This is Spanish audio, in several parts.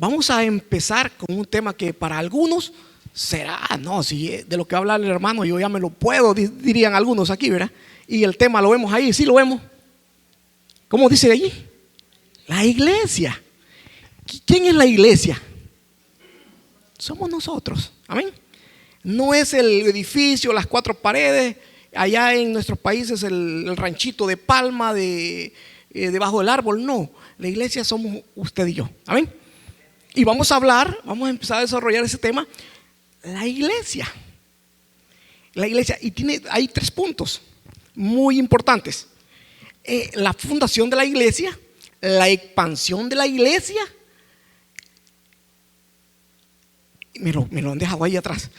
vamos a empezar con un tema que para algunos será, no, si de lo que habla el hermano yo ya me lo puedo, dirían algunos aquí, ¿verdad? Y el tema lo vemos ahí, sí lo vemos. ¿Cómo dice allí? La iglesia. ¿Quién es la iglesia? Somos nosotros, amén. No es el edificio, las cuatro paredes, allá en nuestros países el ranchito de palma debajo del árbol, no. La iglesia somos usted y yo, amén. Y vamos a empezar a desarrollar ese tema, la iglesia. La iglesia, y hay 3 puntos muy importantes. La fundación de la iglesia, la expansión de la iglesia. Me lo han dejado ahí atrás.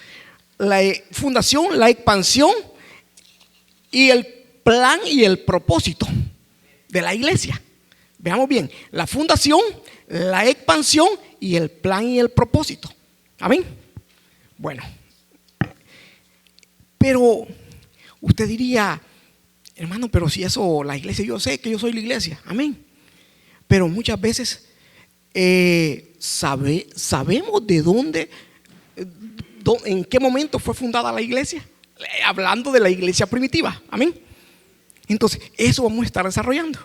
La fundación, la expansión y el plan y el propósito de la iglesia. Veamos bien, la fundación, la expansión y el plan y el propósito. Amén. Bueno, pero usted diría, hermano, pero si eso, la iglesia, yo sé que yo soy la iglesia, amén. Pero muchas veces sabemos de dónde, en qué momento fue fundada la iglesia, hablando de la iglesia primitiva, amén. Entonces, eso vamos a estar desarrollando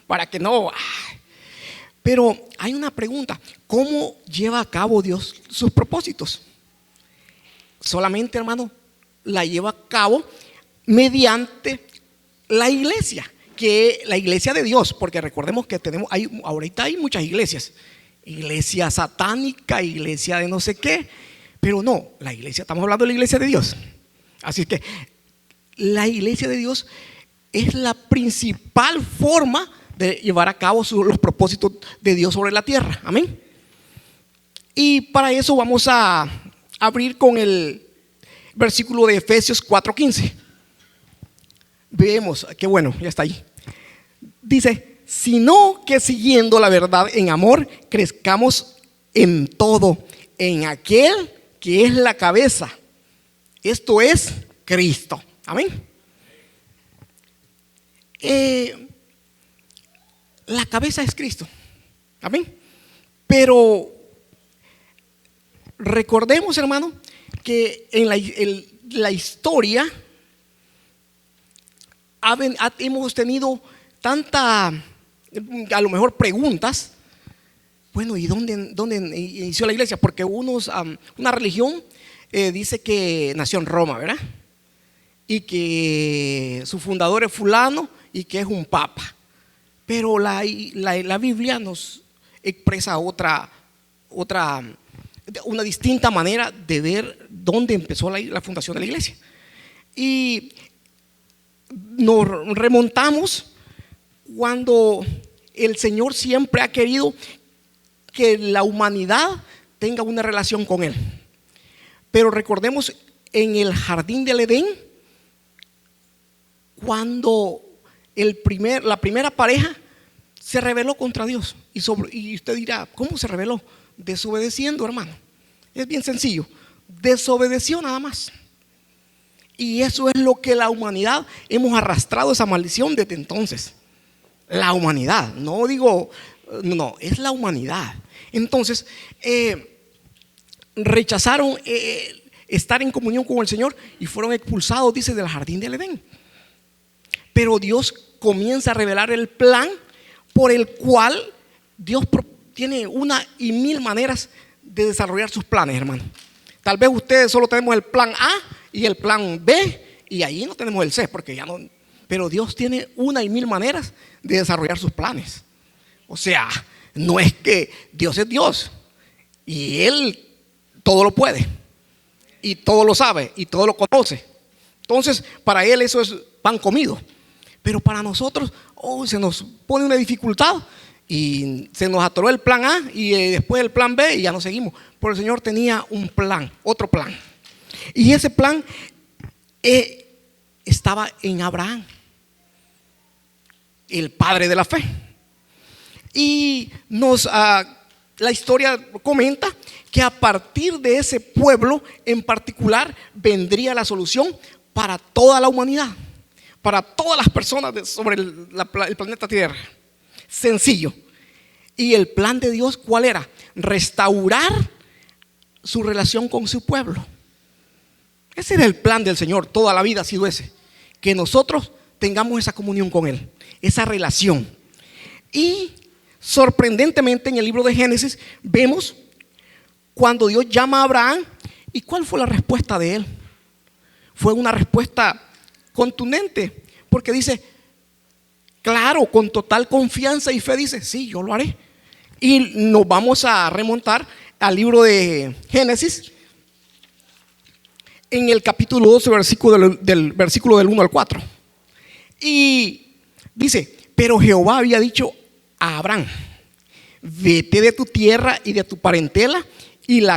para que no. Pero hay una pregunta: ¿cómo lleva a cabo Dios sus propósitos? Solamente, hermano, la lleva a cabo mediante la iglesia, que la iglesia de Dios, porque recordemos que ahorita hay muchas iglesias, iglesia satánica, iglesia de no sé qué, pero no, la iglesia, estamos hablando de la iglesia de Dios. Así que la iglesia de Dios es la principal forma de llevar a cabo los propósitos de Dios sobre la tierra, amén. Y para eso vamos a abrir con el versículo de Efesios 4:15. Vemos, qué bueno, ya está ahí. Dice: sino que siguiendo la verdad en amor, crezcamos en todo, en aquel que es la cabeza, esto es Cristo, amén. La cabeza es Cristo, amén. Pero recordemos, hermano, que en la historia hemos tenido a lo mejor preguntas. Bueno, ¿y dónde inició la iglesia? Porque una religión dice que nació en Roma, ¿verdad? Y que su fundador es fulano y que es un papa. Pero la Biblia nos expresa una distinta manera de ver dónde empezó la fundación de la iglesia. Y nos remontamos cuando el Señor siempre ha querido que la humanidad tenga una relación con Él. Pero recordemos en el jardín del Edén, cuando la primera pareja se rebeló contra Dios. Y usted dirá, ¿cómo se rebeló? Desobedeciendo, hermano. Es bien sencillo, desobedeció nada más. Y eso es lo que la humanidad hemos arrastrado, esa maldición desde entonces. La humanidad, no, es la humanidad. Entonces rechazaron estar en comunión con el Señor y fueron expulsados, dice, del jardín del Edén. Pero Dios comienza a revelar el plan por el cual Dios tiene una y mil maneras de desarrollar sus planes, hermano. Tal vez ustedes solo tenemos el plan A y el plan B, y ahí no tenemos el C, porque ya no. Pero Dios tiene una y mil maneras de desarrollar sus planes. O sea, no es que Dios es Dios y Él todo lo puede y todo lo sabe y todo lo conoce. Entonces para Él eso es pan comido. Pero para nosotros se nos pone una dificultad y se nos atoró el plan A y después el plan B y ya no seguimos. Pero el Señor tenía un plan, otro plan. Y ese plan estaba en Abraham, el padre de la fe. Y la historia comenta que a partir de ese pueblo en particular vendría la solución para toda la humanidad, para todas las personas sobre el planeta Tierra. Sencillo. Y el plan de Dios, ¿cuál era? Restaurar su relación con su pueblo. Ese era el plan del Señor, toda la vida ha sido ese, que nosotros tengamos esa comunión con Él, esa relación. Y sorprendentemente en el libro de Génesis vemos cuando Dios llama a Abraham, ¿y cuál fue la respuesta de él? Fue una respuesta contundente, porque dice, claro, con total confianza y fe dice, sí, yo lo haré. Y nos vamos a remontar al libro de Génesis, en el capítulo 12, del versículo del 1 al 4. Y dice, pero Jehová había dicho a Abraham, vete de tu tierra y de tu parentela y de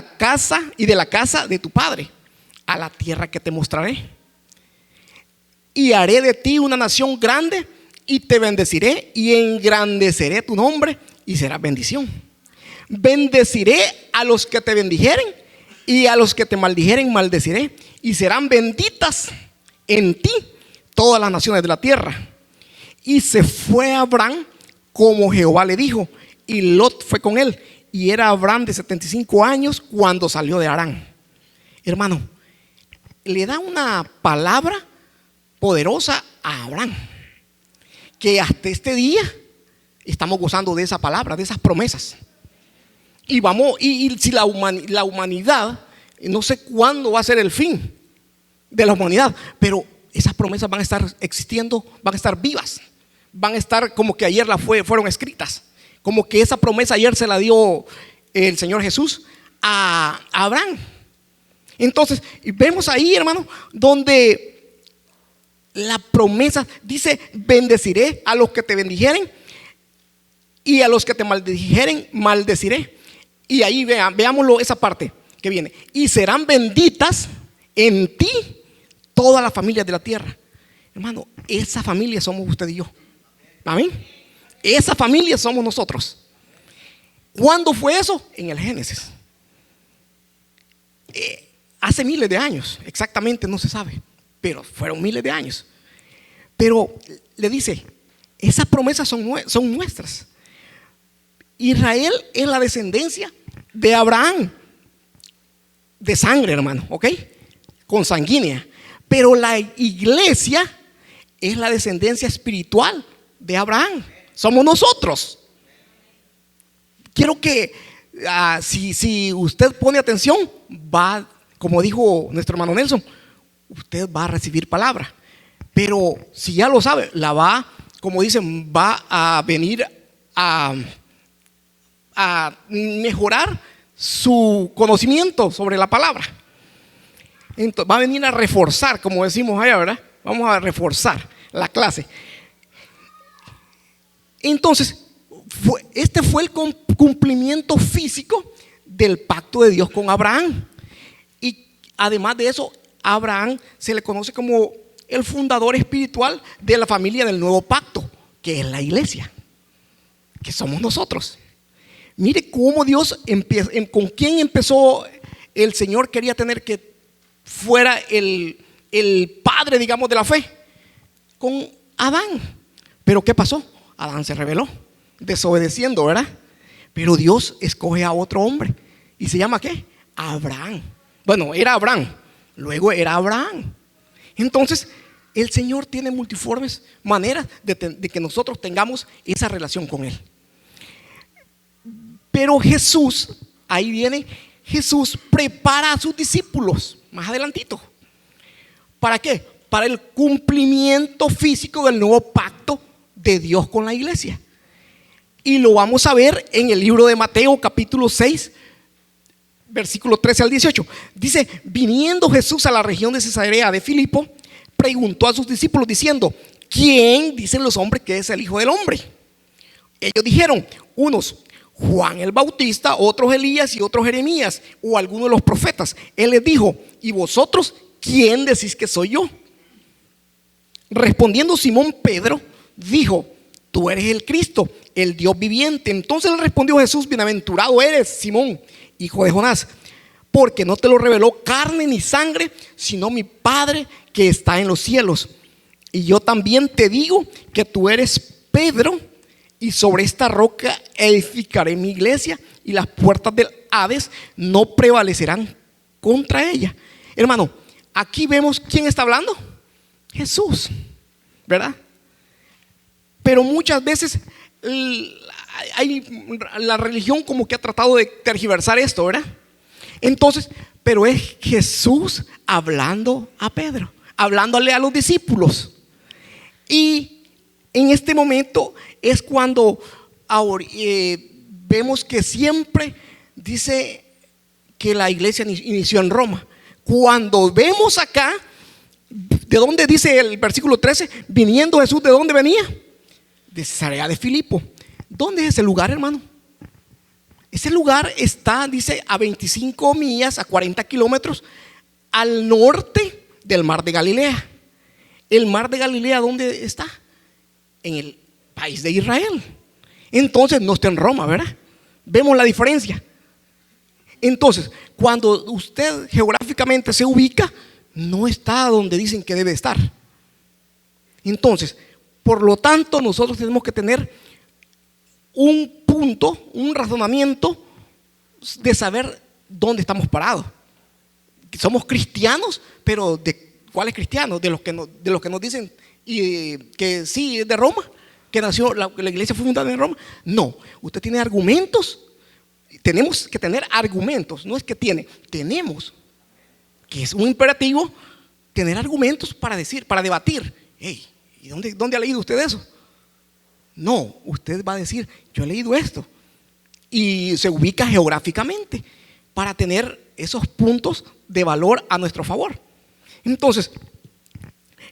la casa de tu padre a la tierra que te mostraré, y haré de ti una nación grande y te bendeciré y engrandeceré tu nombre y serás bendición. Bendeciré a los que te bendijeren y a los que te maldijeren maldeciré, y serán benditas en ti todas las naciones de la tierra. Y se fue Abraham como Jehová le dijo, y Lot fue con él, y era Abraham de 75 años cuando salió de Harán. Hermano, le da una palabra poderosa a Abraham, que hasta este día estamos gozando de esa palabra, de esas promesas. Y vamos, y si la humanidad, no sé cuándo va a ser el fin de la humanidad, pero esas promesas van a estar existiendo, van a estar vivas, van a estar como que ayer fueron escritas, como que esa promesa ayer se la dio el Señor Jesús a Abraham. Entonces vemos ahí, hermano, donde la promesa dice, bendeciré a los que te bendijeren y a los que te maldijeren maldeciré. Y ahí veámoslo, esa parte que viene, y serán benditas en ti todas las familias de la tierra. Hermano, esa familia somos usted y yo. Amén. Esa familia somos nosotros. ¿Cuándo fue eso? En el Génesis. Hace miles de años, exactamente no se sabe, pero fueron miles de años. Pero le dice, esas promesas son nuestras. Israel es la descendencia de Abraham, de sangre, hermano, ¿ok? Consanguínea. Pero la iglesia es la descendencia espiritual de Abraham. Somos nosotros. Quiero que si usted pone atención, va, como dijo nuestro hermano Nelson, usted va a recibir palabra. Pero si ya lo sabe, la va, como dicen, va a venir a mejorar su conocimiento sobre la palabra. Entonces, va a venir a reforzar, como decimos allá, ¿verdad? Vamos a reforzar la clase. Entonces, este fue el cumplimiento físico del pacto de Dios con Abraham. Y además de eso, a Abraham se le conoce como el fundador espiritual de la familia del nuevo pacto, que es la iglesia, que somos nosotros. Mire cómo Dios empieza, con quién empezó. El Señor quería tener que fuera el padre, digamos, de la fe, con Adán. Pero ¿qué pasó? Adán se rebeló, desobedeciendo, ¿verdad? Pero Dios escoge a otro hombre. ¿Y se llama qué? Abraham. Bueno, era Abraham, luego era Abraham. Entonces, el Señor tiene multiformes maneras de que nosotros tengamos esa relación con Él. Pero Jesús, ahí viene, Jesús prepara a sus discípulos, más adelantito. ¿Para qué? Para el cumplimiento físico del nuevo pacto de Dios con la iglesia. Y lo vamos a ver en el libro de Mateo, capítulo 6, versículo 13 al 18. Dice, viniendo Jesús a la región de Cesarea de Filipo, preguntó a sus discípulos diciendo, ¿quién dicen los hombres que es el Hijo del Hombre? Ellos dijeron, unos Juan el Bautista, otros Elías y otros Jeremías o alguno de los profetas. Él les dijo, ¿y vosotros quién decís que soy yo? Respondiendo Simón Pedro, dijo, tú eres el Cristo, el Dios viviente. Entonces le respondió Jesús, bienaventurado eres, Simón, hijo de Jonás, porque no te lo reveló carne ni sangre, sino mi Padre que está en los cielos. Y yo también te digo que tú eres Pedro, y sobre esta roca edificaré mi iglesia, y las puertas del Hades no prevalecerán contra ella. Hermano, aquí vemos quién está hablando. Jesús, ¿verdad? Pero muchas veces la religión como que ha tratado de tergiversar esto, ¿verdad? Entonces, pero es Jesús hablando a Pedro, hablándole a los discípulos. Y en este momento es cuando vemos que siempre dice que la iglesia inició en Roma. Cuando vemos acá, ¿de dónde dice el versículo 13? Viniendo Jesús, ¿de dónde venía? De Cesarea de Filipo. ¿Dónde es ese lugar, hermano? Ese lugar está, dice, a 25 millas, a 40 kilómetros al norte del mar de Galilea. El mar de Galilea, ¿dónde está? En el país de Israel. Entonces no está en Roma, ¿verdad? Vemos la diferencia. Entonces, cuando usted geográficamente se ubica, no está donde dicen que debe estar. Entonces, por lo tanto, nosotros tenemos que tener un punto, un razonamiento de saber dónde estamos parados. Somos cristianos, pero ¿de cuáles cristianos? De los que nos dicen que sí es de Roma, que nació, la iglesia fue fundada en Roma. No, usted tiene argumentos. Tenemos que tener argumentos. No es que tenemos, que es un imperativo, tener argumentos para decir, para debatir. Hey, ¿y dónde ha leído usted eso? No, usted va a decir, yo he leído esto, y se ubica geográficamente para tener esos puntos de valor a nuestro favor. Entonces,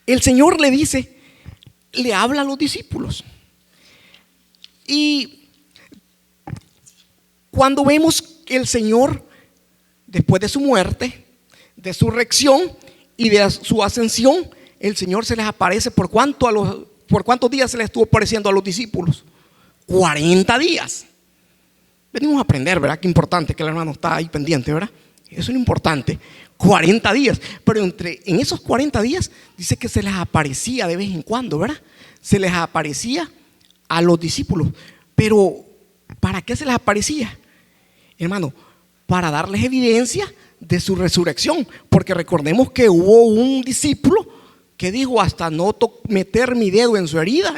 el Señor le habla a los discípulos. Y cuando vemos que el Señor, después de su muerte, de su resurrección y de su ascensión, el Señor se les aparece ¿por cuántos días se les estuvo apareciendo a los discípulos? 40 días. Venimos a aprender, ¿verdad? Qué importante que el hermano está ahí pendiente, ¿verdad? Eso es lo importante. 40 días. Pero en esos 40 días dice que se les aparecía de vez en cuando, ¿verdad? Se les aparecía a los discípulos. Pero ¿para qué se les aparecía? Hermano, para darles evidencia de su resurrección. Porque recordemos que hubo un discípulo que dijo, hasta no meter mi dedo en su herida,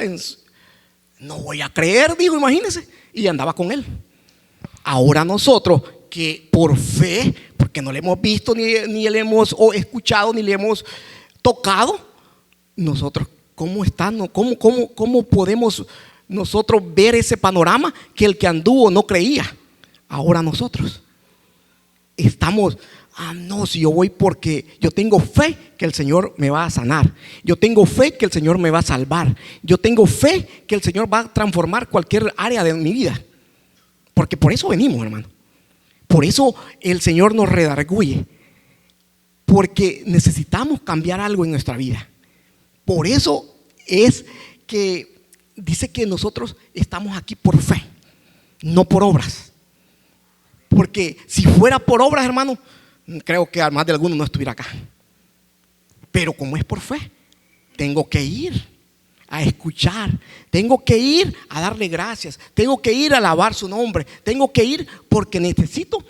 no voy a creer, dijo, imagínense. Y andaba con él. Ahora nosotros, que por fe, porque no le hemos visto, ni le hemos escuchado, ni le hemos tocado, nosotros, ¿cómo están? ¿Cómo podemos nosotros ver ese panorama que el que anduvo no creía? Ahora nosotros estamos, no, si yo voy porque yo tengo fe que el Señor me va a sanar, yo tengo fe que el Señor me va a salvar, yo tengo fe que el Señor va a transformar cualquier área de mi vida, porque por eso venimos, hermano. Por eso el Señor nos redarguye, porque necesitamos cambiar algo en nuestra vida. Por eso es que dice que nosotros estamos aquí por fe, no por obras. Porque si fuera por obras, hermano, creo que más de alguno no estuviera acá. Pero como es por fe, tengo que ir a escuchar, tengo que ir a darle gracias, tengo que ir a alabar su nombre, tengo que ir porque necesito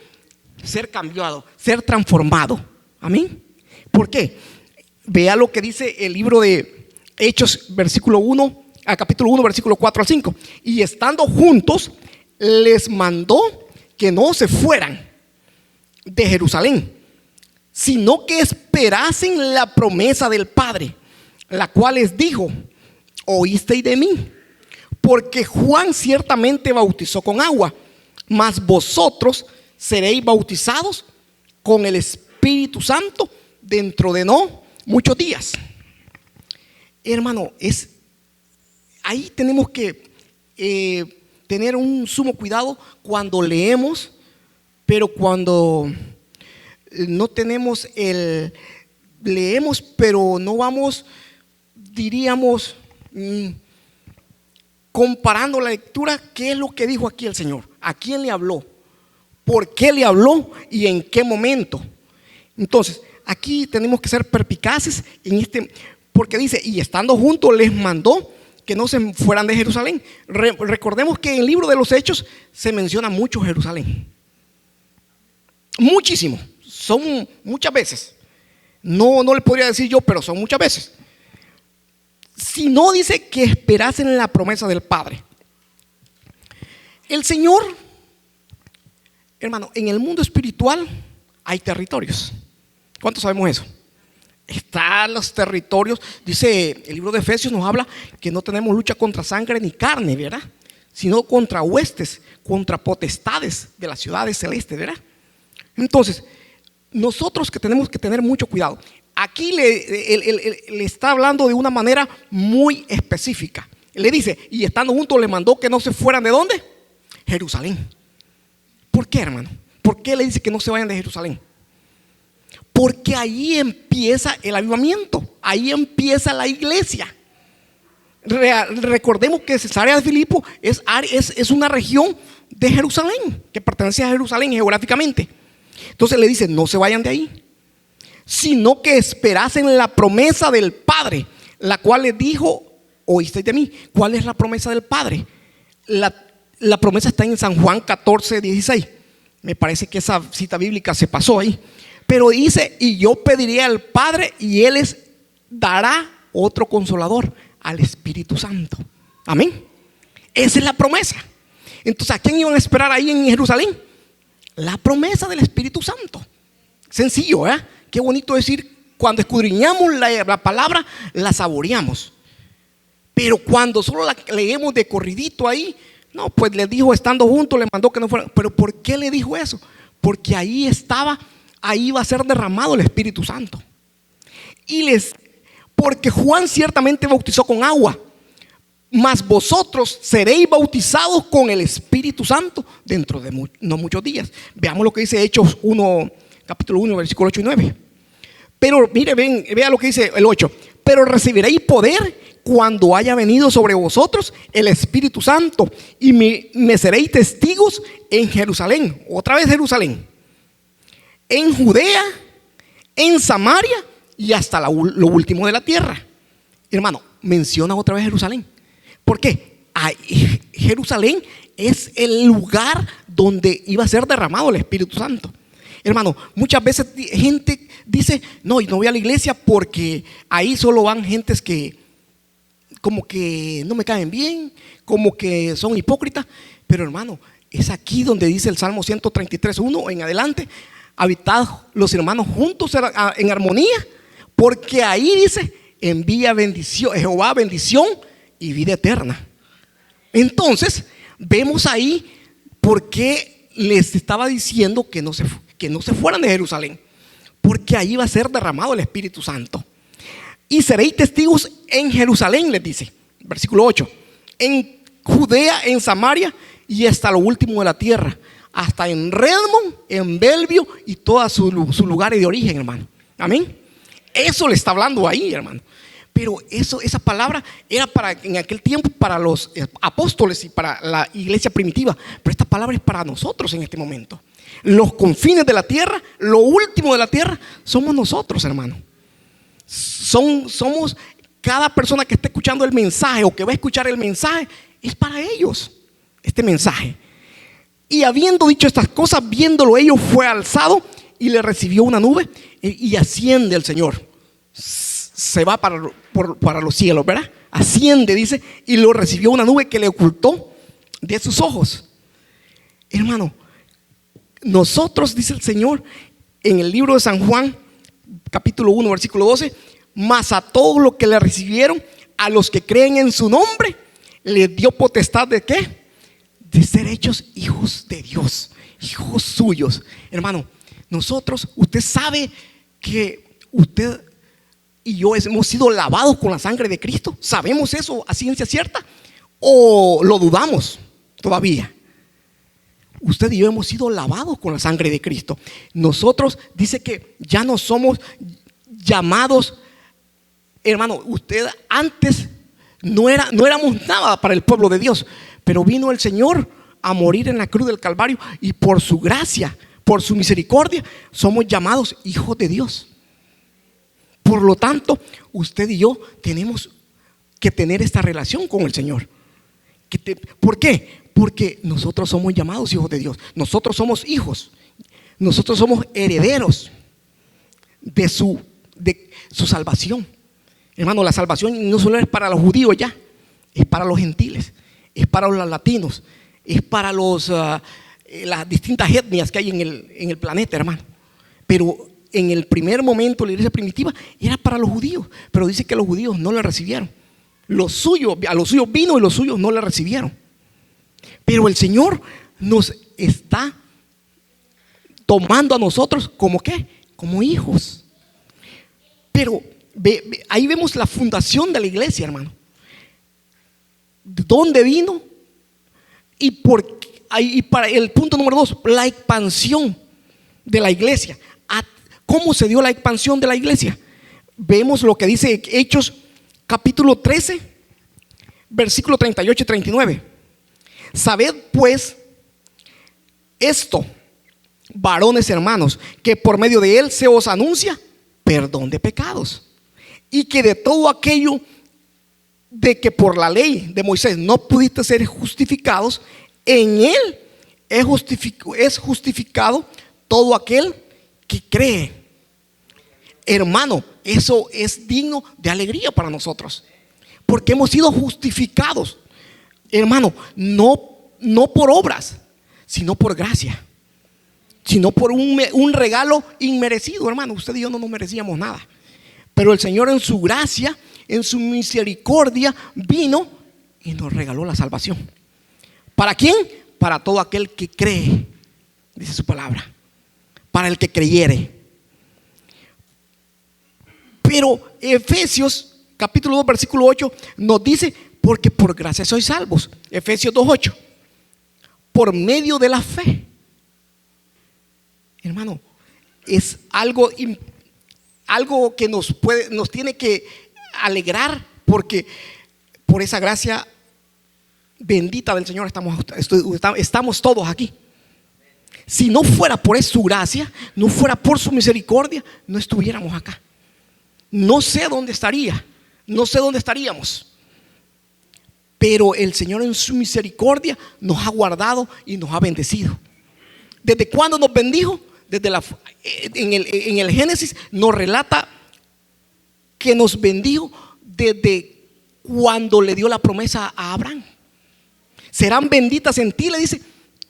ser cambiado, ser transformado. Amén. ¿Por qué? Vea lo que dice el libro de Hechos, capítulo 1, versículo 4 al 5. Y estando juntos, les mandó que no se fueran de Jerusalén, sino que esperasen la promesa del Padre, la cual les dijo: oísteis de mí, porque Juan ciertamente bautizó con agua, mas vosotros seréis bautizados con el Espíritu Santo dentro de no muchos días. Hermano, ahí tenemos que tener un sumo cuidado cuando leemos, pero cuando no tenemos leemos, pero no vamos, diríamos, comparando la lectura. ¿Qué es lo que dijo aquí el Señor? ¿A quién le habló? ¿Por qué le habló? ¿Y en qué momento? Entonces, aquí tenemos que ser perspicaces porque dice, y estando juntos les mandó que no se fueran de Jerusalén. Recordemos que en el libro de los Hechos se menciona mucho Jerusalén. Muchísimo. Son muchas veces. No le podría decir yo, pero son muchas veces. Si no, dice que esperasen en la promesa del Padre. El Señor, hermano, en el mundo espiritual hay territorios. ¿Cuántos sabemos eso? Están los territorios. Dice el libro de Efesios, nos habla que no tenemos lucha contra sangre ni carne, ¿verdad? Sino contra huestes, contra potestades de las ciudades celestes, ¿verdad? Entonces, nosotros que tenemos que tener mucho cuidado. Aquí le está hablando de una manera muy específica. Le dice, y estando juntos le mandó que no se fueran ¿de dónde? Jerusalén. ¿Por qué, hermano? ¿Por qué le dice que no se vayan de Jerusalén? Porque ahí empieza el avivamiento, ahí empieza la iglesia. Recordemos que Cesarea de Filipo es una región de Jerusalén, que pertenece a Jerusalén geográficamente. Entonces le dice, no se vayan de ahí, sino que esperasen la promesa del Padre, la cual les dijo, oísteis de mí. ¿Cuál es la promesa del Padre? La promesa está en San Juan 14:16. Me parece que esa cita bíblica se pasó ahí. Pero dice, y yo pediré al Padre y Él les dará otro consolador, al Espíritu Santo. Amén. Esa es la promesa. Entonces, ¿a quién iban a esperar ahí en Jerusalén? La promesa del Espíritu Santo. Sencillo, ¿eh? Qué bonito decir, cuando escudriñamos la palabra, la saboreamos. Pero cuando solo la leemos de corridito ahí, no, pues le dijo estando juntos, le mandó que no fueran. Pero ¿por qué le dijo eso? Porque ahí va a ser derramado el Espíritu Santo. Porque Juan ciertamente bautizó con agua, mas vosotros seréis bautizados con el Espíritu Santo dentro de no muchos días. Veamos lo que dice Hechos 1, capítulo 1, versículo 8 y 9. Pero mire, vea lo que dice el 8. Pero recibiréis poder cuando haya venido sobre vosotros el Espíritu Santo, y me seréis testigos en Jerusalén. Otra vez Jerusalén. En Judea, en Samaria y hasta lo último de la tierra. Hermano, menciona otra vez Jerusalén. ¿Por qué? Jerusalén es el lugar donde iba a ser derramado el Espíritu Santo. Hermano, muchas veces gente dice, no voy a la iglesia porque ahí solo van gentes que como que no me caen bien, como que son hipócritas. Pero hermano, es aquí donde dice el Salmo 133:1 en adelante: habitad los hermanos juntos en armonía, porque ahí dice, envía bendición, Jehová bendición y vida eterna. Entonces vemos ahí por qué les estaba diciendo que no se fueran de Jerusalén, porque ahí va a ser derramado el Espíritu Santo. Y seréis testigos en Jerusalén, les dice, versículo 8, en Judea, en Samaria y hasta lo último de la tierra, hasta en Redmond, en Bellevue y todos sus lugares de origen, hermano. Amén. Eso le está hablando ahí, hermano. Pero esa palabra era en aquel tiempo para los apóstoles y para la iglesia primitiva. Pero esta palabra es para nosotros en este momento. Los confines de la tierra, lo último de la tierra, somos nosotros, hermano. Somos cada persona que esté escuchando el mensaje o que va a escuchar el mensaje, es para ellos este mensaje. Y habiendo dicho estas cosas, viéndolo ellos, fue alzado y le recibió una nube, y asciende el Señor. Se va para los cielos, ¿verdad? Asciende, dice, y lo recibió una nube que le ocultó de sus ojos. Hermano, nosotros, dice el Señor en el libro de San Juan, capítulo 1, versículo 12, mas a todos los que le recibieron, a los que creen en su nombre, les dio potestad ¿de qué? De ser hechos hijos de Dios, hijos suyos. Hermano, nosotros, usted sabe que usted y yo hemos sido lavados con la sangre de Cristo. ¿Sabemos eso a ciencia cierta? ¿O lo dudamos todavía? Usted y yo hemos sido lavados con la sangre de Cristo. Nosotros, dice que ya no somos llamados, hermano, usted antes no éramos nada para el pueblo de Dios, pero vino el Señor a morir en la cruz del Calvario, y por su gracia, por su misericordia, somos llamados hijos de Dios. Por lo tanto, usted y yo tenemos que tener esta relación con el Señor. ¿Por qué? Porque nosotros somos llamados hijos de Dios. Nosotros somos hijos. Nosotros somos herederos de su salvación. Hermano, la salvación no solo es para los judíos ya, es para los gentiles, es para los latinos, es para las distintas etnias que hay en el planeta, hermano. Pero en el primer momento la iglesia primitiva era para los judíos, pero dice que los judíos no la recibieron. A los suyos vino y los suyos no la recibieron. Pero el Señor nos está tomando a nosotros como ¿qué? Como hijos. Pero ahí vemos la fundación de la iglesia, hermano. ¿De dónde vino? Y para el punto número 2, la expansión de la iglesia. ¿Cómo se dio la expansión de la iglesia? Vemos lo que dice Hechos capítulo 13, versículo 38 y 39. Sabed pues esto, varones hermanos, que por medio de él se os anuncia perdón de pecados, y que de todo aquello de que por la ley de Moisés no pudiste ser justificados, en él es justificado todo aquel que cree. Hermano, eso es digno de alegría para nosotros, porque hemos sido justificados, hermano, no por obras, sino por gracia, sino por un regalo inmerecido, hermano. Usted y yo no nos merecíamos nada, pero el Señor en su gracia, en su misericordia, vino y nos regaló la salvación. ¿Para quién? Para todo aquel que cree, dice su palabra, para el que creyere. Pero Efesios capítulo 2 versículo 8 nos dice: porque por gracia sois salvos. Efesios 2:8, por medio de la fe. Hermano, es algo que nos tiene que alegrar, porque por esa gracia bendita del Señor estamos todos aquí. Si no fuera por su gracia, no fuera por su misericordia, no estuviéramos acá. No sé dónde estaríamos. Pero el Señor en su misericordia nos ha guardado y nos ha bendecido. ¿Desde cuándo nos bendijo? En el Génesis nos relata que nos bendijo desde cuando le dio la promesa a Abraham. Serán benditas en ti, le dice,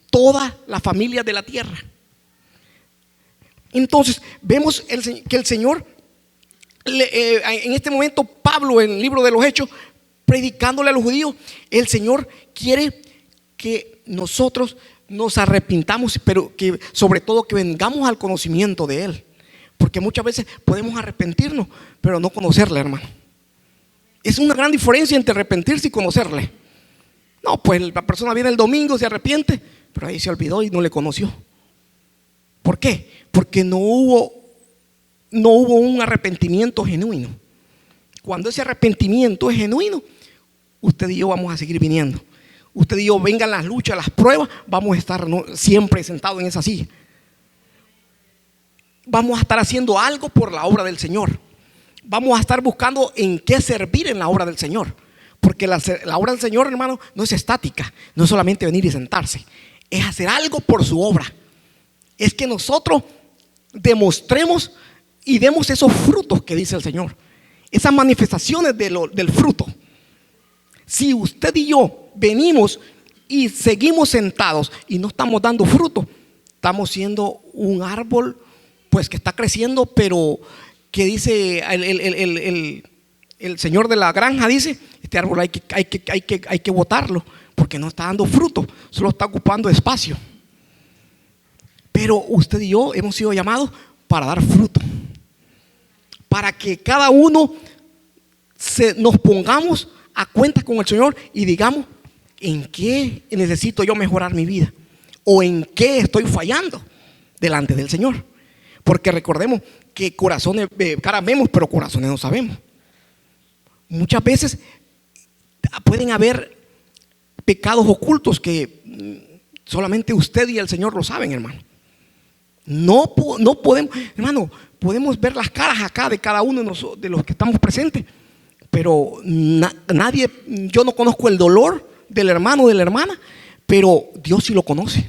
todas las familias de la tierra. Entonces vemos que el Señor, en este momento Pablo, en el libro de los Hechos, predicándole a los judíos, el Señor quiere que nosotros nos arrepintamos, pero que sobre todo que vengamos al conocimiento de Él, porque muchas veces podemos arrepentirnos pero no conocerle, hermano. Es una gran diferencia entre arrepentirse y conocerle. No, pues la persona viene el domingo, se arrepiente, pero ahí se olvidó y no le conoció. ¿Por qué? Porque no hubo un arrepentimiento genuino. Cuando ese arrepentimiento es genuino, usted y yo vamos a seguir viniendo. Usted y yo, vengan las luchas, las pruebas, vamos a estar siempre sentados en esa silla. Vamos a estar haciendo algo por la obra del Señor. Vamos a estar buscando en qué servir en la obra del Señor. Porque la obra del Señor, hermano, no es estática. No es solamente venir y sentarse. Es hacer algo por su obra. Es que nosotros demostremos y demos esos frutos que dice el Señor. Esas manifestaciones del fruto. Si usted y yo venimos y seguimos sentados y no estamos dando fruto, estamos siendo un árbol pues que está creciendo, pero que dice el señor de la granja, dice: este árbol hay que botarlo porque no está dando fruto, solo está ocupando espacio. Pero usted y yo hemos sido llamados para dar fruto, para que cada uno nos pongamos a cuenta con el Señor y digamos: ¿en qué necesito yo mejorar mi vida? ¿O en qué estoy fallando delante del Señor? Porque recordemos que corazones, caras vemos, pero corazones no sabemos. Muchas veces pueden haber pecados ocultos que solamente usted y el Señor lo saben, hermano. No podemos, hermano, podemos ver las caras acá de cada uno de los que estamos presentes, pero nadie, yo no conozco el dolor del hermano o de la hermana, pero Dios sí lo conoce.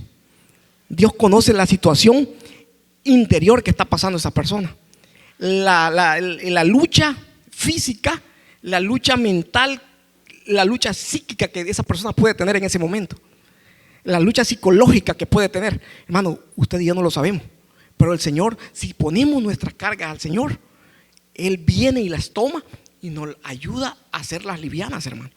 Dios conoce la situación interior que está pasando esa persona. La lucha física, la lucha mental, la lucha psíquica que esa persona puede tener en ese momento, la lucha psicológica que puede tener. Hermano, usted y yo no lo sabemos, pero el Señor, si ponemos nuestras cargas al Señor, Él viene y las toma y nos ayuda a hacerlas livianas, hermano.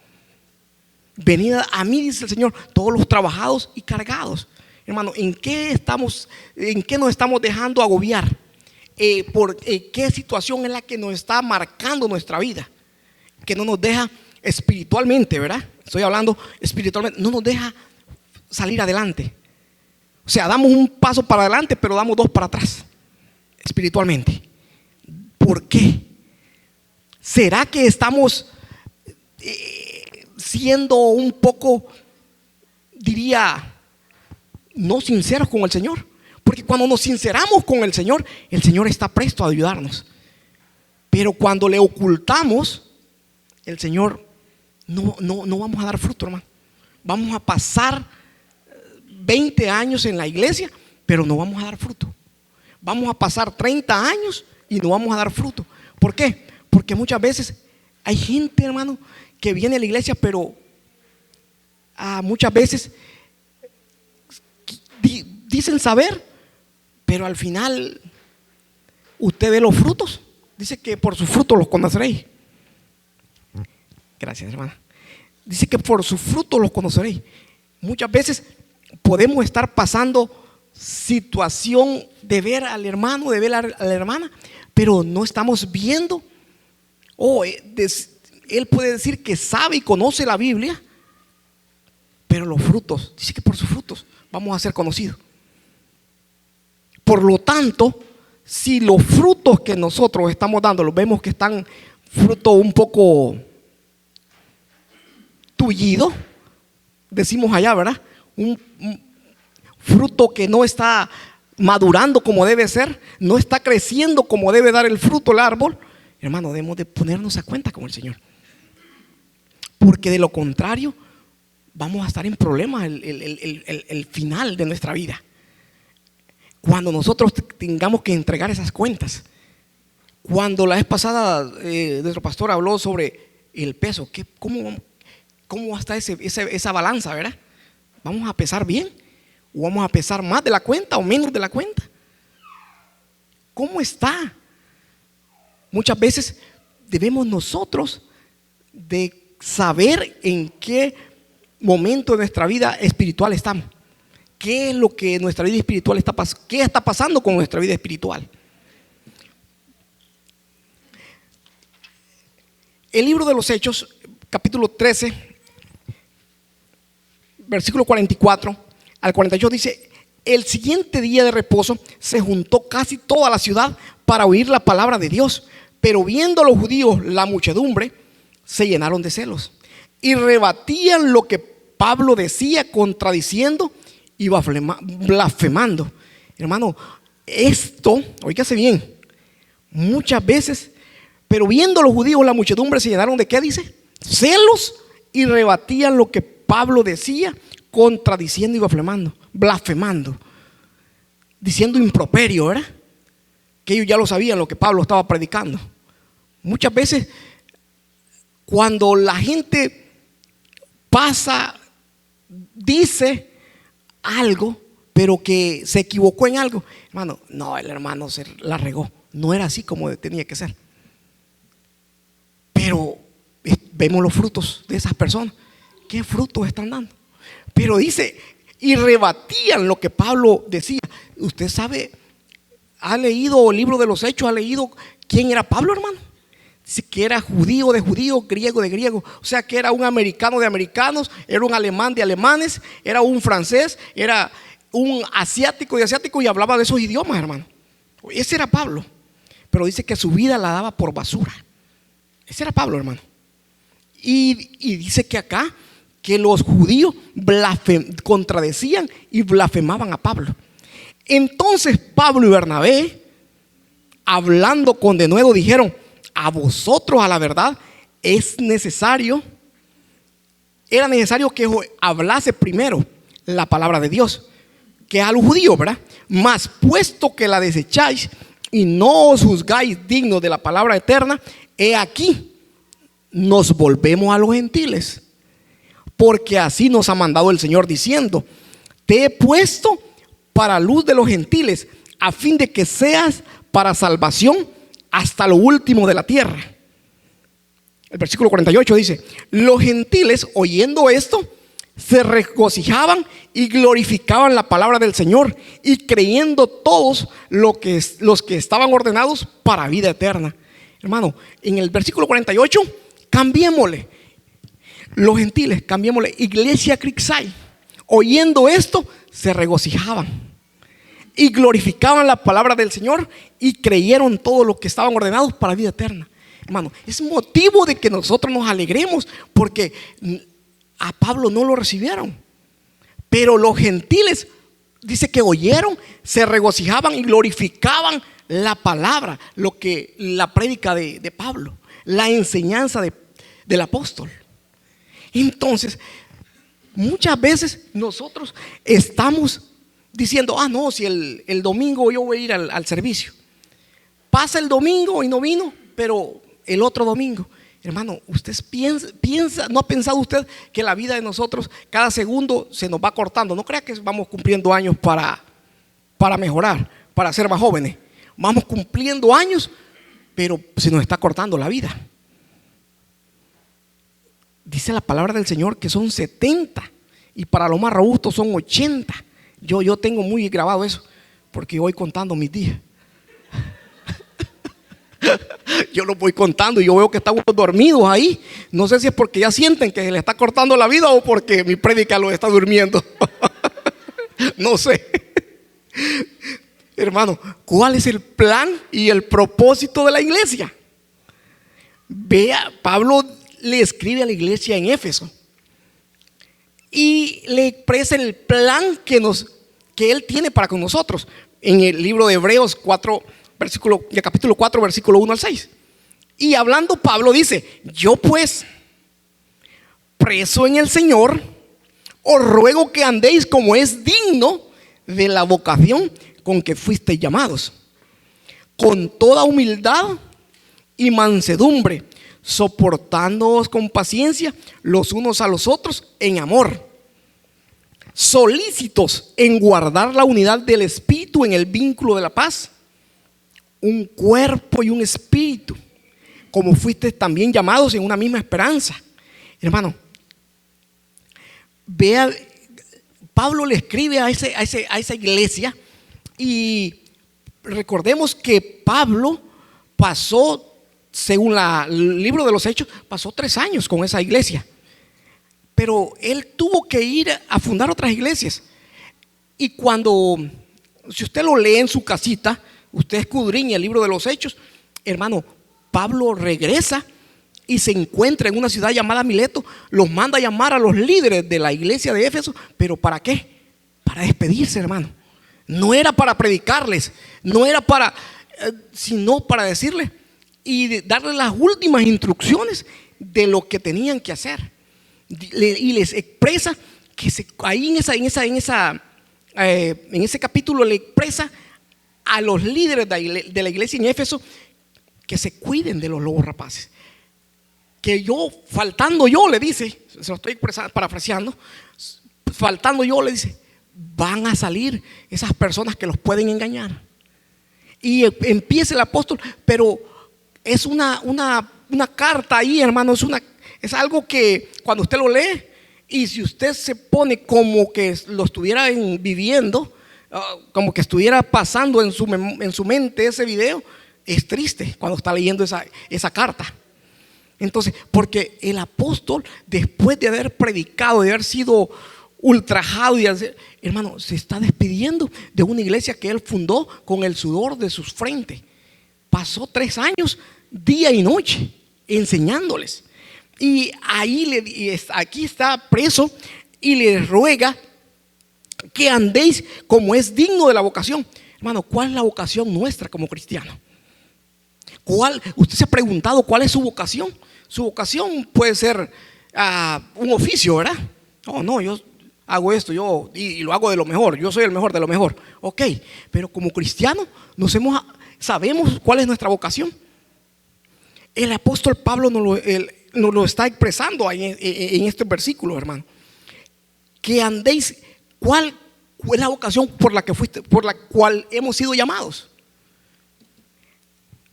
Venid a mí, dice el Señor, todos los trabajados y cargados. Hermano, ¿en qué nos estamos dejando agobiar? ¿Por qué situación es la que nos está marcando nuestra vida? Que no nos deja espiritualmente, ¿verdad? Estoy hablando espiritualmente, no nos deja salir adelante. O sea, damos un paso para adelante, pero damos dos para atrás, espiritualmente. ¿Por qué? ¿Será que estamos siendo un poco, diría, no sinceros con el Señor? Porque cuando nos sinceramos con el Señor está presto a ayudarnos. Pero cuando le ocultamos, el Señor no vamos a dar fruto, hermano. Vamos a pasar 20 años en la iglesia, pero no vamos a dar fruto. Vamos a pasar 30 años y no vamos a dar fruto. ¿Por qué? Porque muchas veces hay gente, hermano, que viene a la iglesia, pero muchas veces dicen saber, pero al final usted ve los frutos. Dice que por sus frutos los conoceréis. Gracias, hermana. Dice que por sus frutos los conoceréis. Muchas veces podemos estar pasando situación de ver al hermano, de ver a la hermana, pero no estamos viendo. Él puede decir que sabe y conoce la Biblia, pero los frutos, dice que por sus frutos vamos a ser conocidos. Por lo tanto, si los frutos que nosotros estamos dando, los vemos que están fruto un poco tullido, decimos allá, ¿verdad? Un fruto que no está madurando como debe ser, no está creciendo como debe dar el fruto el árbol. Hermano, debemos de ponernos a cuenta con el Señor, porque de lo contrario vamos a estar en problemas el final de nuestra vida, cuando nosotros tengamos que entregar esas cuentas. Cuando la vez pasada nuestro pastor habló sobre el peso, ¿cómo está esa balanza, verdad? ¿Vamos a pesar bien? ¿O vamos a pesar más de la cuenta o menos de la cuenta? ¿Cómo está? Muchas veces debemos nosotros de saber en qué momento de nuestra vida espiritual estamos. ¿Qué es lo que nuestra vida espiritual está pasando? ¿Qué está pasando con nuestra vida espiritual? El libro de los Hechos, capítulo 13, versículo 44 al 48 dice: el siguiente día de reposo se juntó casi toda la ciudad para oír la palabra de Dios, pero viendo a los judíos la muchedumbre, se llenaron de celos y rebatían lo que Pablo decía, contradiciendo y blasfemando. Hermano, esto, oígase bien, muchas veces, pero viendo a los judíos la muchedumbre, se llenaron de ¿qué dice? Celos, y rebatían lo que Pablo decía, contradiciendo y blasfemando, diciendo improperio, ¿verdad? Que ellos ya lo sabían lo que Pablo estaba predicando. Muchas veces cuando la gente dice algo, pero que se equivocó en algo, hermano, no, el hermano se la regó, no era así como tenía que ser. Pero vemos los frutos de esas personas. ¿Qué frutos están dando? Pero dice, y rebatían lo que Pablo decía. Usted sabe, ha leído el libro de los Hechos, ha leído quién era Pablo, hermano. Dice que era judío de judíos, griego de griegos. O sea que era un americano de americanos, era un alemán de alemanes, era un francés, era un asiático de asiáticos, y hablaba de esos idiomas, hermano. Ese era Pablo. Pero dice que su vida la daba por basura. Ese era Pablo, hermano. Y dice que acá, que los judíos contradecían y blasfemaban a Pablo. Entonces Pablo y Bernabé, hablando con denuedo, dijeron: a vosotros, a la verdad, era necesario que hablase primero la palabra de Dios, que a los judíos, ¿verdad? Mas puesto que la desecháis y no os juzgáis dignos de la palabra eterna, he aquí, nos volvemos a los gentiles, porque así nos ha mandado el Señor diciendo: te he puesto para luz de los gentiles, a fin de que seas para salvación hasta lo último de la tierra. El versículo 48 dice: los gentiles, oyendo esto, se regocijaban y glorificaban la palabra del Señor, y creyendo todos los que estaban ordenados para vida eterna. Hermano, en el versículo 48, cambiémosle los gentiles, cambiémosle iglesia Crickside. Oyendo esto, se regocijaban y glorificaban la palabra del Señor, y creyeron todos los que estaban ordenados para vida eterna. Hermano, es motivo de que nosotros nos alegremos, porque a Pablo no lo recibieron, pero los gentiles, dice que oyeron, se regocijaban y glorificaban la palabra, la prédica de Pablo, la enseñanza del apóstol. Entonces, muchas veces nosotros estamos diciendo: no, si el domingo yo voy a ir al servicio. Pasa el domingo y no vino, pero el otro domingo. Hermano, usted piensa, ¿no ha pensado usted que la vida de nosotros cada segundo se nos va cortando? No crea que vamos cumpliendo años para mejorar, para ser más jóvenes. Vamos cumpliendo años, pero se nos está cortando la vida. Dice la palabra del Señor que son 70, y para los más robustos son 80. Yo tengo muy grabado eso, porque voy contando mis días. Yo los voy contando y yo veo que están dormidos ahí. No sé si es porque ya sienten que se les está cortando la vida, o porque mi prédica los está durmiendo. No sé. Hermano, ¿cuál es el plan y el propósito de la iglesia? Vea, Pablo le escribe a la iglesia en Éfeso y le expresa el plan que él tiene para con nosotros en el libro de Hebreos 4, capítulo 4, versículo 1 al 6. Y hablando, Pablo dice: yo pues, preso en el Señor, os ruego que andéis como es digno de la vocación con que fuisteis llamados, con toda humildad y mansedumbre, soportándoos con paciencia los unos a los otros en amor, solícitos en guardar la unidad del Espíritu en el vínculo de la paz, un cuerpo y un espíritu, como fuiste también llamados en una misma esperanza. Hermano, vea, Pablo le escribe a esa iglesia, y recordemos que Pablo pasó, según el libro de los Hechos, pasó 3 años con esa iglesia, pero él tuvo que ir a fundar otras iglesias. Y si usted lo lee en su casita, usted escudriña el libro de los Hechos, hermano, Pablo regresa y se encuentra en una ciudad llamada Mileto. Los manda a llamar a los líderes de la iglesia de Éfeso. ¿Pero para qué? Para despedirse, hermano. No era para predicarles, no era sino para decirles y darles las últimas instrucciones de lo que tenían que hacer. Y les expresa que ahí en ese capítulo le expresa a los líderes de la iglesia en Éfeso que se cuiden de los lobos rapaces. Que faltando yo, le dice, se lo estoy parafraseando, faltando yo, le dice: van a salir esas personas que los pueden engañar. Y empieza el apóstol, pero es una carta ahí, hermano, es algo que cuando usted lo lee, y si usted se pone como que lo estuviera viviendo, como que estuviera pasando en su mente ese video, es triste cuando está leyendo esa carta. Entonces, porque el apóstol, después de haber predicado, de haber sido ultrajado, hermano, se está despidiendo de una iglesia que él fundó con el sudor de sus frentes. Pasó 3 años, día y noche, enseñándoles. Y aquí está preso, y les ruega que andéis como es digno de la vocación. Hermano, ¿cuál es la vocación nuestra como cristianos? Usted se ha preguntado cuál es su vocación. Su vocación puede ser un oficio, ¿verdad? No, yo hago esto, y lo hago de lo mejor, yo soy el mejor de lo mejor. Ok, pero como cristianos sabemos cuál es nuestra vocación. El apóstol Pablo nos lo está expresando en este versículo, hermano. Que andéis, ¿cuál es la vocación por la cual hemos sido llamados?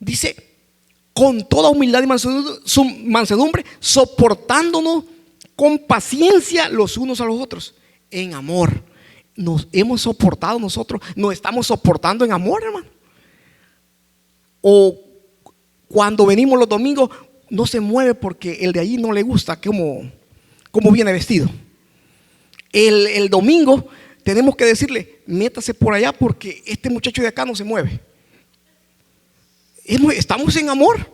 Dice, con toda humildad y mansedumbre, soportándonos con paciencia los unos a los otros, en amor. Nos hemos soportado nosotros, nos estamos soportando en amor, hermano. O cuando venimos los domingos, no se mueve porque el de allí no le gusta cómo viene vestido. El domingo tenemos que decirle, métase por allá porque este muchacho de acá no se mueve. Estamos en amor.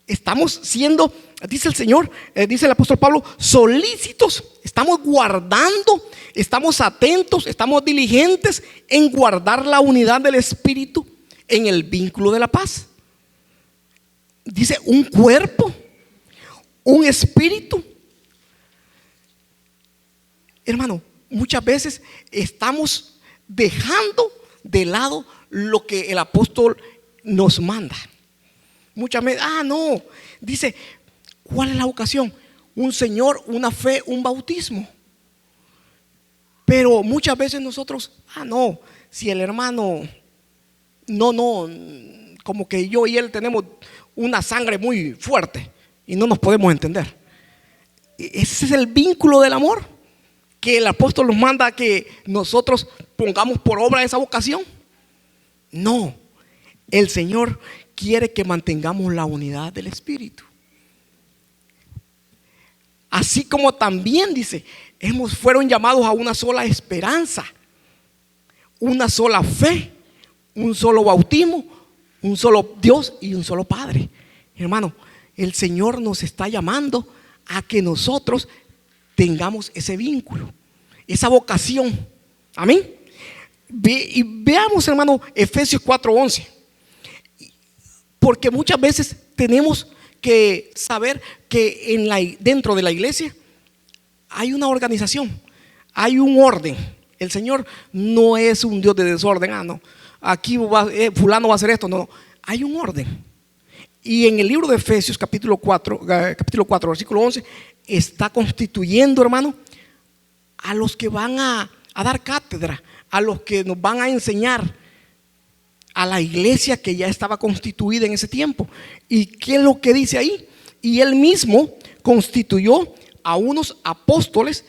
Estamos siendo, dice el Señor, dice el apóstol Pablo, solícitos. Estamos guardando, estamos atentos, estamos diligentes en guardar la unidad del Espíritu en el vínculo de la paz. Dice un cuerpo, un espíritu. Hermano, muchas veces estamos dejando de lado lo que el apóstol nos manda. Muchas veces, no, dice, ¿cuál es la vocación? Un Señor, una fe, un bautismo. Pero muchas veces nosotros, no, si el hermano, no, como que yo y él tenemos una sangre muy fuerte y no nos podemos entender. Ese es el vínculo del amor que el apóstol nos manda que nosotros pongamos por obra esa vocación. No, el Señor quiere que mantengamos la unidad del Espíritu. Así como también dice, fueron llamados a una sola esperanza, una sola fe, un solo bautismo, un solo Dios y un solo Padre. Hermano, el Señor nos está llamando a que nosotros tengamos ese vínculo, esa vocación. Amén. Y veamos, hermano, Efesios 4:11. Porque muchas veces tenemos que saber que dentro de la iglesia hay una organización, hay un orden. El Señor no es un Dios de desorden. No, aquí fulano va a hacer esto. No, hay un orden. Y en el libro de Efesios capítulo 4 versículo 11 está constituyendo, hermano, a los que van a dar cátedra, a los que nos van a enseñar, a la iglesia que ya estaba constituida en ese tiempo. ¿Y qué es lo que dice ahí? Y él mismo constituyó a unos apóstoles,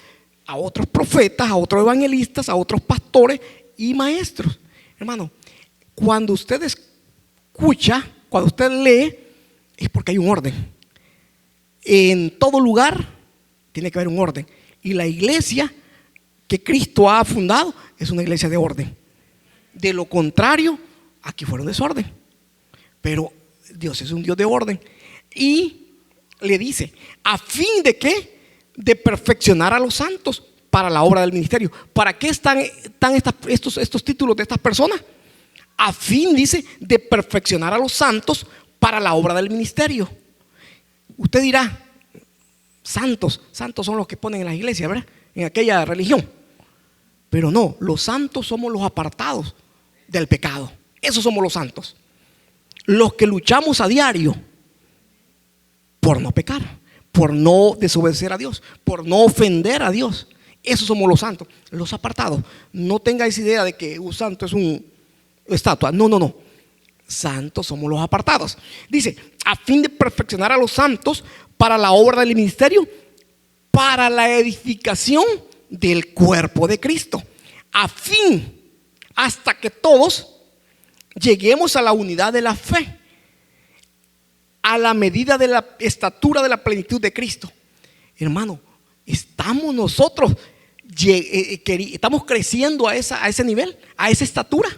a otros profetas, a otros evangelistas, a otros pastores y maestros. Hermano, cuando usted escucha, cuando usted lee, es porque hay un orden. En todo lugar tiene que haber un orden. Y la iglesia que Cristo ha fundado es una iglesia de orden. De lo contrario, aquí fueron desorden. Pero Dios es un Dios de orden. Y le dice, ¿a fin de qué? De perfeccionar a los santos para la obra del ministerio. ¿Para qué están estos títulos de estas personas? A fin, dice, de perfeccionar a los santos para la obra del ministerio. Usted dirá, santos son los que ponen en la iglesia, ¿verdad? En aquella religión. Pero no, los santos somos los apartados del pecado. Esos somos los santos. Los que luchamos a diario por no pecar, por no desobedecer a Dios, por no ofender a Dios. Esos somos los santos, los apartados. No tengáis idea de que un santo es una estatua. No. Santos somos los apartados. Dice, a fin de perfeccionar a los santos para la obra del ministerio, para la edificación del cuerpo de Cristo, a fin, hasta que todos lleguemos a la unidad de la fe, a la medida de la estatura de la plenitud de Cristo. Hermano, estamos nosotros estamos creciendo a ese nivel, a esa estatura.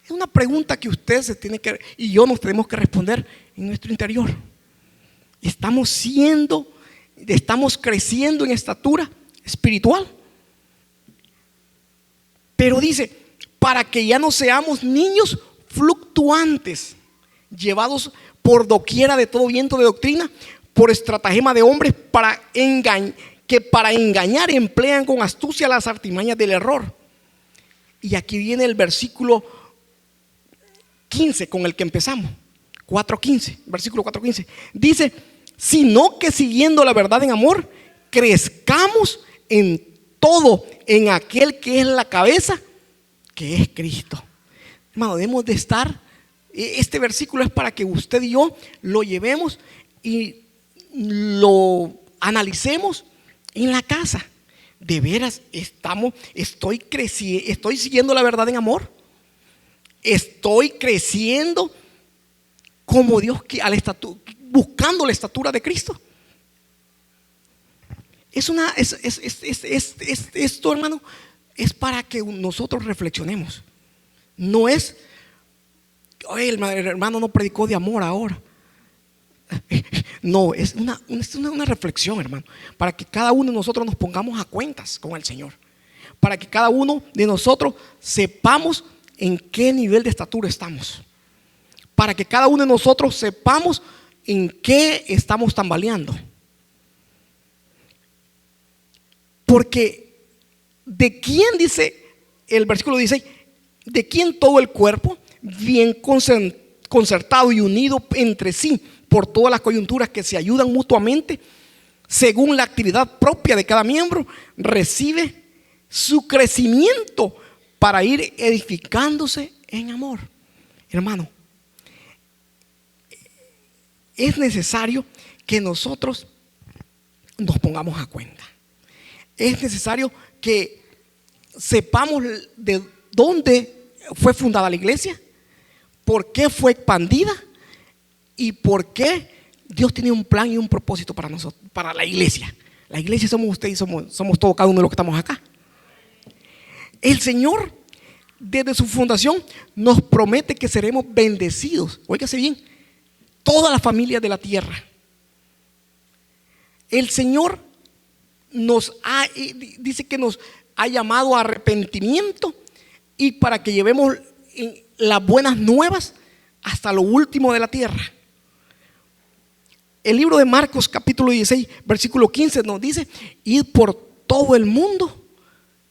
Es una pregunta que usted se tiene que, y yo nos tenemos que responder en nuestro interior. Estamos creciendo en estatura espiritual. Pero dice, para que ya no seamos niños fluctuantes, llevados por doquiera de todo viento de doctrina, por estratagema de hombres que para engañar emplean con astucia las artimañas del error. Y aquí viene el versículo 15 con el que empezamos, 4:15, versículo 4:15. Dice: sino que siguiendo la verdad en amor, crezcamos en todo en aquel que es la cabeza, que es Cristo. Hermano, debemos de estar, este versículo es para que usted y yo lo llevemos y lo analicemos en la casa. De veras, estoy siguiendo la verdad en amor. Estoy creciendo como Dios, buscando la estatura de Cristo. Esto, hermano, es para que nosotros reflexionemos. No es, oye, el hermano no predicó de amor ahora. No, es una reflexión, hermano, para que cada uno de nosotros nos pongamos a cuentas con el Señor, para que cada uno de nosotros sepamos en qué nivel de estatura estamos, para que cada uno de nosotros sepamos en qué estamos tambaleando. Porque ¿de quién, dice el versículo 16, de quién todo el cuerpo, bien concertado y unido entre sí por todas las coyunturas que se ayudan mutuamente, según la actividad propia de cada miembro, recibe su crecimiento para ir edificándose en amor? Hermano, es necesario que nosotros nos pongamos a cuenta. Es necesario que sepamos de dónde fue fundada la iglesia, por qué fue expandida y por qué Dios tiene un plan y un propósito para nosotros, para la iglesia. La iglesia somos usted y somos todos, cada uno de los que estamos acá. El Señor, desde su fundación, nos promete que seremos bendecidos. Óigase bien, toda la familia de la tierra. El Señor dice que nos ha llamado a arrepentimiento y para que llevemos las buenas nuevas hasta lo último de la tierra. El libro de Marcos capítulo 16 versículo 15 nos dice: id por todo el mundo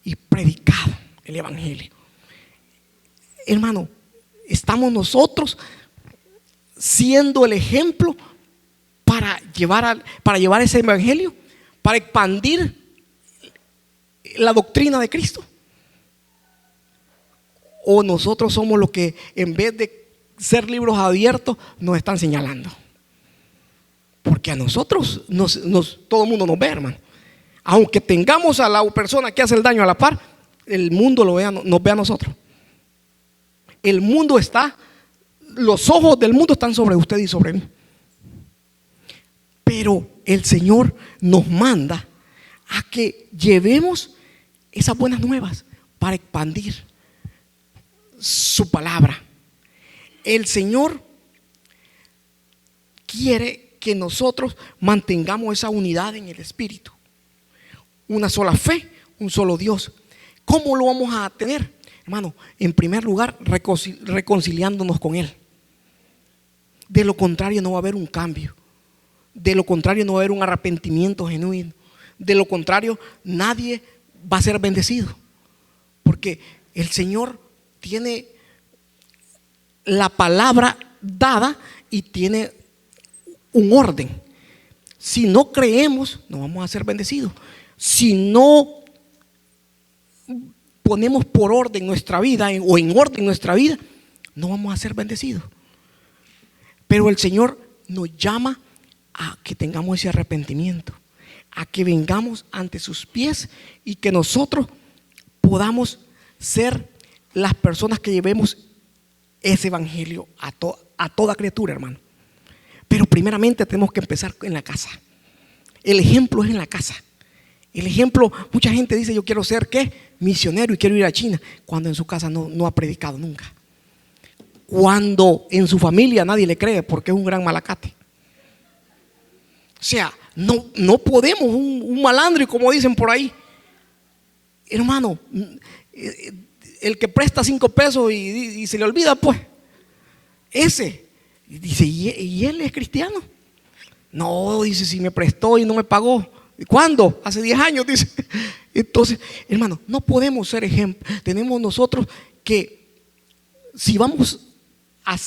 y predicad el evangelio. Hermano, estamos nosotros siendo el ejemplo para llevar ese evangelio, para expandir la doctrina de Cristo. O nosotros somos los que, en vez de ser libros abiertos, nos están señalando. Porque a nosotros todo el mundo nos ve, hermano. Aunque tengamos a la persona que hace el daño a la par, el mundo nos ve a nosotros. El mundo los ojos del mundo están sobre usted y sobre mí. Pero el Señor nos manda a que llevemos esas buenas nuevas para expandir su palabra. El Señor quiere que nosotros mantengamos esa unidad en el Espíritu, una sola fe, un solo Dios. ¿Cómo lo vamos a tener? Hermano, en primer lugar, reconciliándonos con Él. De lo contrario no va a haber un cambio. De lo contrario no va a haber un arrepentimiento genuino. De lo contrario nadie va a ser bendecido. Porque el Señor tiene la palabra dada y tiene un orden. Si no creemos, no vamos a ser bendecidos. Si no ponemos por orden nuestra vida o en orden nuestra vida, no vamos a ser bendecidos. Pero el Señor nos llama a que tengamos ese arrepentimiento, a que vengamos ante sus pies y que nosotros podamos ser las personas que llevemos ese evangelio a toda criatura, hermano. Pero primeramente tenemos que empezar en la casa. El ejemplo es en la casa. El ejemplo, mucha gente dice: yo quiero ser misionero y quiero ir a China, cuando en su casa no ha predicado nunca. Cuando en su familia nadie le cree porque es un gran malacate. O sea, no podemos un malandro, como dicen por ahí. Hermano, el que presta 5 pesos y se le olvida, pues, ese Y dice, ¿y él es cristiano? No, dice, si me prestó y no me pagó. ¿Cuándo? Hace 10 años, dice. Entonces, hermano, no podemos ser ejemplo. Tenemos nosotros que, si vamos a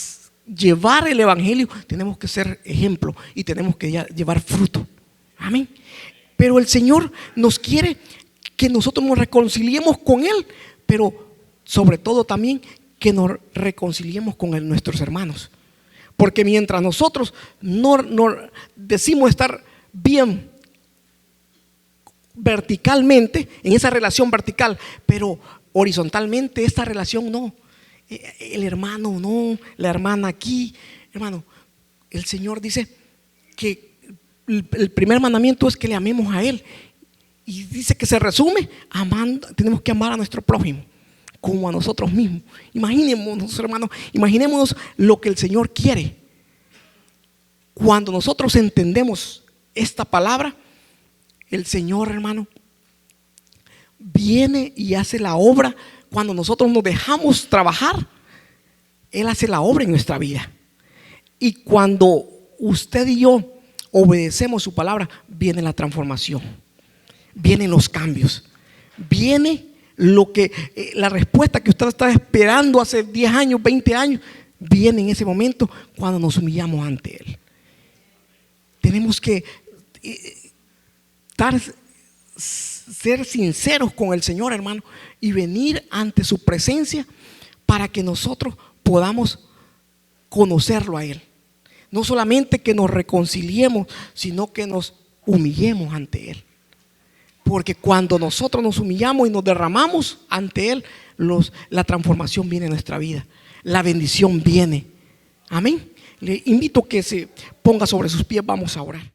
llevar el evangelio, tenemos que ser ejemplo y tenemos que llevar fruto. Amén. Pero el Señor nos quiere que nosotros nos reconciliemos con Él, pero sobre todo también que nos reconciliemos con nuestros hermanos. Porque mientras nosotros no decimos estar bien verticalmente, en esa relación vertical, pero horizontalmente esta relación no. El hermano no, la hermana aquí. Hermano, el Señor dice que el primer mandamiento es que le amemos a Él. Y dice que se resume amando, tenemos que amar a nuestro prójimo como a nosotros mismos. Imaginémonos, hermanos, imaginémonos lo que el Señor quiere. Cuando nosotros entendemos esta palabra, el Señor, hermano, viene y hace la obra. Cuando nosotros nos dejamos trabajar, Él hace la obra en nuestra vida. Y cuando usted y yo obedecemos su palabra, viene la transformación, vienen los cambios, viene lo que la respuesta que usted estaba esperando hace 10 años, 20 años, viene en ese momento cuando nos humillamos ante Él. Tenemos que ser sinceros con el Señor, hermano, y venir ante su presencia para que nosotros podamos conocerlo a Él. No solamente que nos reconciliemos, sino que nos humillemos ante Él. Porque cuando nosotros nos humillamos y nos derramamos ante Él, la transformación viene en nuestra vida. La bendición viene. Amén. Le invito a que se ponga sobre sus pies. Vamos a orar.